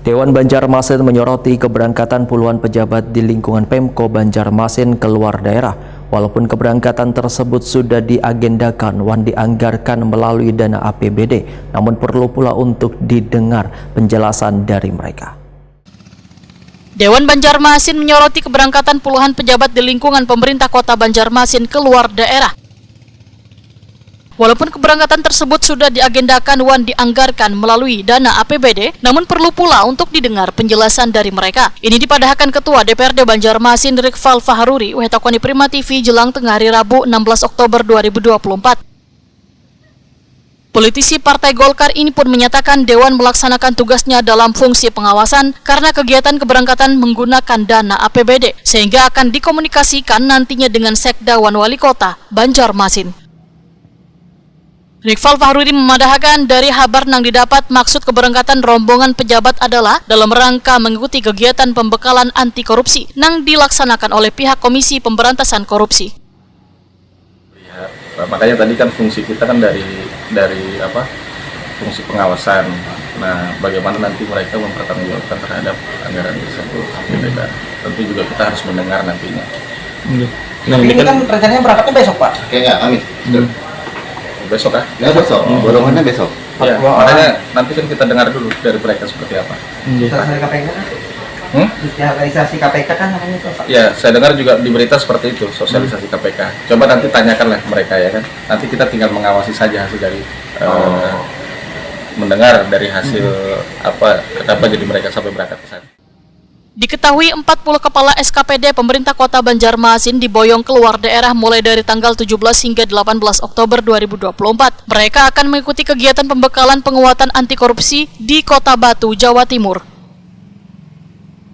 Dewan Banjarmasin menyoroti keberangkatan puluhan pejabat di lingkungan Pemko Banjarmasin keluar daerah. Walaupun keberangkatan tersebut sudah diagendakan dan dianggarkan melalui dana APBD, namun perlu pula untuk didengar penjelasan dari mereka. Dewan Banjarmasin menyoroti keberangkatan puluhan pejabat di lingkungan pemerintah kota Banjarmasin keluar daerah. Walaupun keberangkatan tersebut sudah diagendakan dan dianggarkan melalui dana APBD, namun perlu pula untuk didengar penjelasan dari mereka. Ini dipadahkan Ketua DPRD Banjarmasin Rikval Fahruri, Wetakoni Prima TV jelang tengah hari Rabu 16 Oktober 2024. Politisi Partai Golkar ini pun menyatakan Dewan melaksanakan tugasnya dalam fungsi pengawasan karena kegiatan keberangkatan menggunakan dana APBD, sehingga akan dikomunikasikan nantinya dengan Sekda dan Wali Kota Banjarmasin. Rikval Fahruri memadahkan dari kabar yang didapat maksud keberangkatan rombongan pejabat adalah dalam rangka mengikuti kegiatan pembekalan anti korupsi yang dilaksanakan oleh pihak Komisi Pemberantasan Korupsi. Ya, makanya tadi kan fungsi kita kan dari fungsi pengawasan. Nah, bagaimana nanti mereka mempertanggungjawabkan terhadap anggaran tersebut. Tentu juga kita harus mendengar nantinya. Nah, ini kan rencananya berangkatnya besok, Pak. Kayaknya amin. Besok ya? Ya besok, golongannya besok. Ya, makanya nanti kan kita dengar dulu dari mereka seperti apa. Sosialisasi KPK kan? Sosialisasi KPK kan namanya itu, Pak? Ya, saya dengar juga di berita seperti itu, sosialisasi KPK. Coba nanti tanyakanlah mereka ya kan. Nanti kita tinggal mengawasi saja hasil dari mendengar dari hasil kenapa jadi mereka sampai berangkat ke sana. Diketahui 40 kepala SKPD pemerintah kota Banjarmasin diboyong keluar daerah mulai dari tanggal 17 hingga 18 Oktober 2024. Mereka akan mengikuti kegiatan pembekalan penguatan anti korupsi di Kota Batu, Jawa Timur.